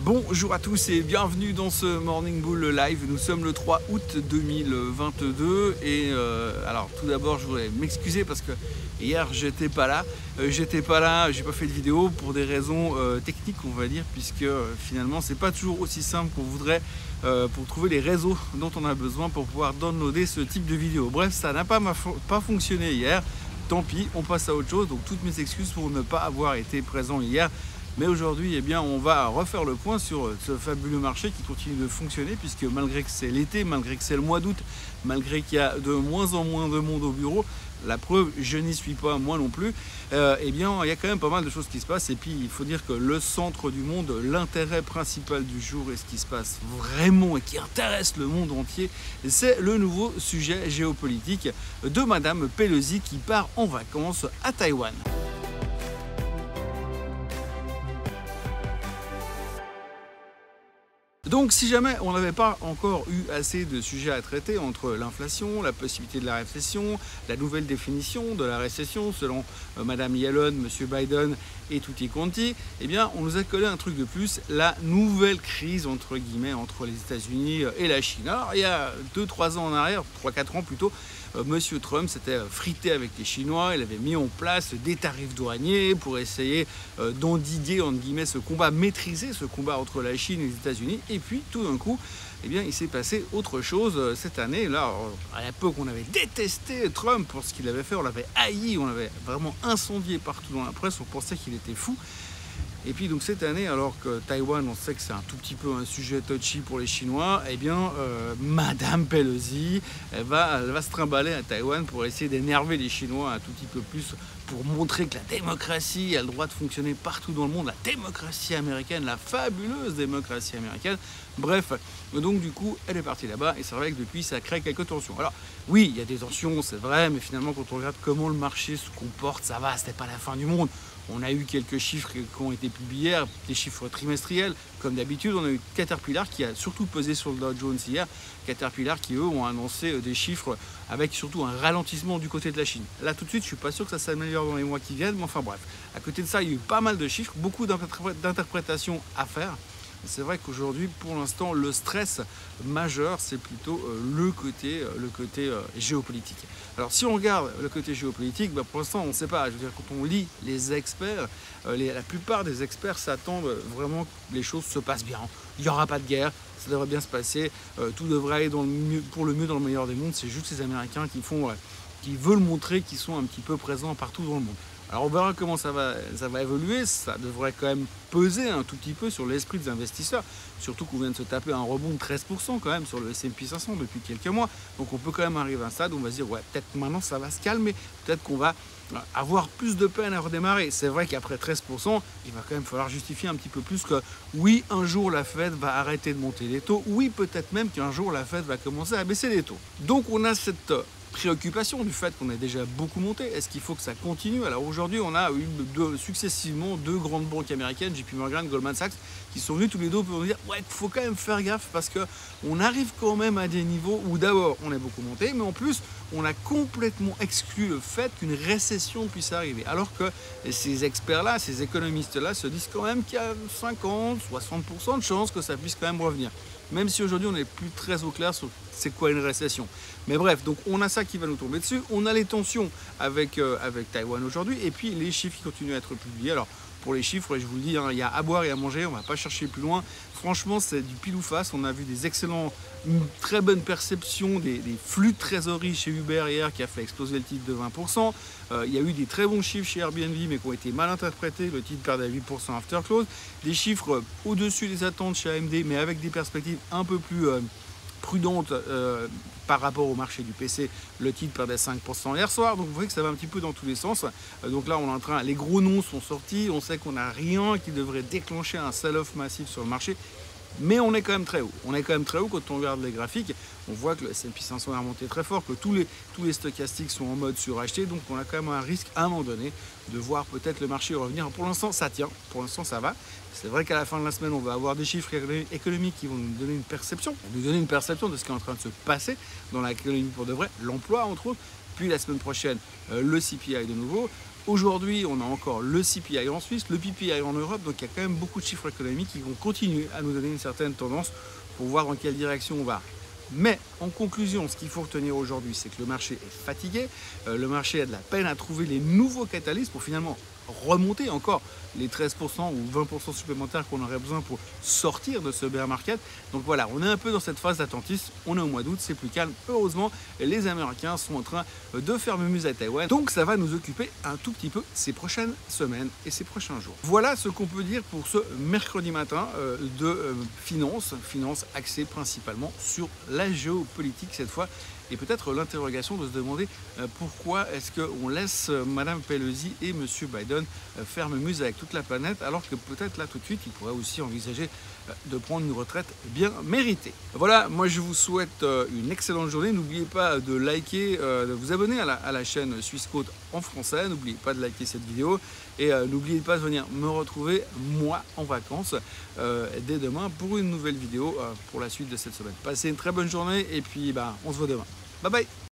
Bonjour à tous et bienvenue dans ce Morning Bull Live. Nous sommes le 3 août 2022 et alors tout d'abord je voudrais m'excuser parce que hier j'étais pas là, j'ai pas fait de vidéo pour des raisons techniques on va dire, puisque finalement c'est pas toujours aussi simple qu'on voudrait pour trouver les réseaux dont on a besoin pour pouvoir downloader ce type de vidéo. Bref, ça n'a pas fonctionné hier, tant pis, on passe à autre chose, donc toutes mes excuses pour ne pas avoir été présent hier. Mais aujourd'hui, eh bien, on va refaire le point sur ce fabuleux marché qui continue de fonctionner, puisque malgré que c'est l'été, malgré que c'est le mois d'août, malgré qu'il y a de moins en moins de monde au bureau, la preuve, je n'y suis pas, moi non plus, eh bien, il y a quand même pas mal de choses qui se passent. Et puis, il faut dire que le centre du monde, l'intérêt principal du jour et ce qui se passe vraiment et qui intéresse le monde entier, c'est le nouveau sujet géopolitique de Madame Pelosi qui part en vacances à Taïwan. Donc si jamais on n'avait pas encore eu assez de sujets à traiter entre l'inflation, la possibilité de la récession, la nouvelle définition de la récession selon Madame Yellen, Monsieur Biden et tutti quanti, eh bien on nous a collé un truc de plus, la nouvelle crise entre guillemets entre les États-Unis et la Chine. Alors il y a 2-3 ans en arrière, 3-4 ans plutôt, Monsieur Trump s'était frité avec les Chinois, il avait mis en place des tarifs douaniers pour essayer d'endiguer entre guillemets ce combat, maîtriser ce combat entre la Chine et les États-Unis. Et puis tout d'un coup, eh bien, il s'est passé autre chose cette année. Là, à l'époque, on avait détesté Trump pour ce qu'il avait fait, on l'avait haï, on l'avait vraiment incendié partout dans la presse, on pensait qu'il était fou. Et puis donc cette année, alors que Taïwan, on sait que c'est un tout petit peu un sujet touchy pour les Chinois, eh bien Madame Pelosi, elle va se trimballer à Taïwan pour essayer d'énerver les Chinois un tout petit peu plus, pour montrer que la démocratie a le droit de fonctionner partout dans le monde, la démocratie américaine, la fabuleuse démocratie américaine. Bref, donc du coup, elle est partie là-bas et c'est vrai que depuis, ça crée quelques tensions. Alors oui, il y a des tensions, c'est vrai, mais finalement, quand on regarde comment le marché se comporte, ça va, c'était pas la fin du monde. On a eu quelques chiffres qui ont été publiés, des chiffres trimestriels. Comme d'habitude, on a eu Caterpillar qui a surtout pesé sur le Dow Jones hier. Caterpillar qui, eux, ont annoncé des chiffres avec surtout un ralentissement du côté de la Chine. Là, tout de suite, je ne suis pas sûr que ça s'améliore dans les mois qui viennent, mais enfin bref. À côté de ça, il y a eu pas mal de chiffres, beaucoup d'interprétations à faire. C'est vrai qu'aujourd'hui, pour l'instant, le stress majeur, c'est plutôt le côté géopolitique. Alors, si on regarde le côté géopolitique, pour l'instant, on ne sait pas. Je veux dire, quand on lit les experts, la plupart des experts s'attendent vraiment que les choses se passent bien. Il n'y aura pas de guerre, ça devrait bien se passer, tout devrait aller pour le mieux dans le meilleur des mondes. C'est juste les Américains qui veulent montrer qu'ils sont un petit peu présents partout dans le monde. Alors on verra comment ça va évoluer, ça devrait quand même peser un tout petit peu sur l'esprit des investisseurs, surtout qu'on vient de se taper un rebond de 13% quand même sur le S&P 500 depuis quelques mois, donc on peut quand même arriver à un stade où on va se dire ouais, peut-être maintenant ça va se calmer, peut-être qu'on va avoir plus de peine à redémarrer. C'est vrai qu'après 13%, il va quand même falloir justifier un petit peu plus que oui, un jour la Fed va arrêter de monter les taux, oui, peut-être même qu'un jour la Fed va commencer à baisser les taux. Donc on a cette préoccupation du fait qu'on a déjà beaucoup monté. Est-ce qu'il faut que ça continue? Alors aujourd'hui, on a eu successivement deux grandes banques américaines, JP Morgan, Goldman Sachs, qui sont venus tous les deux pour nous dire ouais, il faut quand même faire gaffe parce qu'on arrive quand même à des niveaux où d'abord on est beaucoup monté, mais en plus on a complètement exclu le fait qu'une récession puisse arriver. Alors que ces experts-là, ces économistes-là se disent quand même qu'il y a 50-60% de chances que ça puisse quand même revenir. Même si aujourd'hui on n'est plus très au clair sur c'est quoi une récession. Mais bref, donc on a ça qui va nous tomber dessus. On a les tensions avec Taïwan aujourd'hui et puis les chiffres qui continuent à être publiés. Alors pour les chiffres, je vous le dis, il y a à boire et à manger, on ne va pas chercher plus loin. Franchement, c'est du pile ou face. On a vu une très bonne perception des flux de trésorerie chez Uber hier qui a fait exploser le titre de 20%. Il y a eu des très bons chiffres chez Airbnb mais qui ont été mal interprétés. Le titre perdait à 8% after close. Des chiffres au-dessus des attentes chez AMD mais avec des perspectives un peu plus prudente par rapport au marché du PC. Le titre perdait 5% hier soir, donc vous voyez que ça va un petit peu dans tous les sens. Donc là, on est en train, les gros noms sont sortis, on sait qu'on n'a rien qui devrait déclencher un sell-off massif sur le marché. Mais on est quand même très haut. On est quand même très haut quand on regarde les graphiques. On voit que le S&P 500 a remonté très fort, que tous les stochastiques sont en mode suracheté. Donc on a quand même un risque à un moment donné de voir peut-être le marché revenir. Pour l'instant, ça tient. Pour l'instant, ça va. C'est vrai qu'à la fin de la semaine, on va avoir des chiffres économiques qui vont nous donner une perception. Nous donner une perception de ce qui est en train de se passer dans l'économie pour de vrai. L'emploi, entre autres. Puis la semaine prochaine, le CPI de nouveau. Aujourd'hui, on a encore le CPI en Suisse, le PPI en Europe, donc il y a quand même beaucoup de chiffres économiques qui vont continuer à nous donner une certaine tendance pour voir dans quelle direction on va. Mais en conclusion, ce qu'il faut retenir aujourd'hui, c'est que le marché est fatigué, le marché a de la peine à trouver les nouveaux catalystes pour finalement remonter encore les 13% ou 20% supplémentaires qu'on aurait besoin pour sortir de ce bear market. Donc voilà, on est un peu dans cette phase d'attentisme, on est au mois d'août, c'est plus calme. Heureusement, les Américains sont en train de faire mumuse à Taïwan. Donc ça va nous occuper un tout petit peu ces prochaines semaines et ces prochains jours. Voilà ce qu'on peut dire pour ce mercredi matin de finance axée principalement sur la géopolitique cette fois. Et peut-être l'interrogation de se demander pourquoi est-ce qu'on laisse Madame Pelosi et Monsieur Biden faire mumuse avec toute la planète, alors que peut-être là tout de suite, ils pourraient aussi envisager de prendre une retraite bien méritée. Voilà, moi je vous souhaite une excellente journée. N'oubliez pas de liker, de vous abonner à la chaîne Suisse Côte en français. N'oubliez pas de liker cette vidéo et n'oubliez pas de venir me retrouver, moi, en vacances, dès demain pour une nouvelle vidéo pour la suite de cette semaine. Passez une très bonne journée et puis on se voit demain. Bye bye.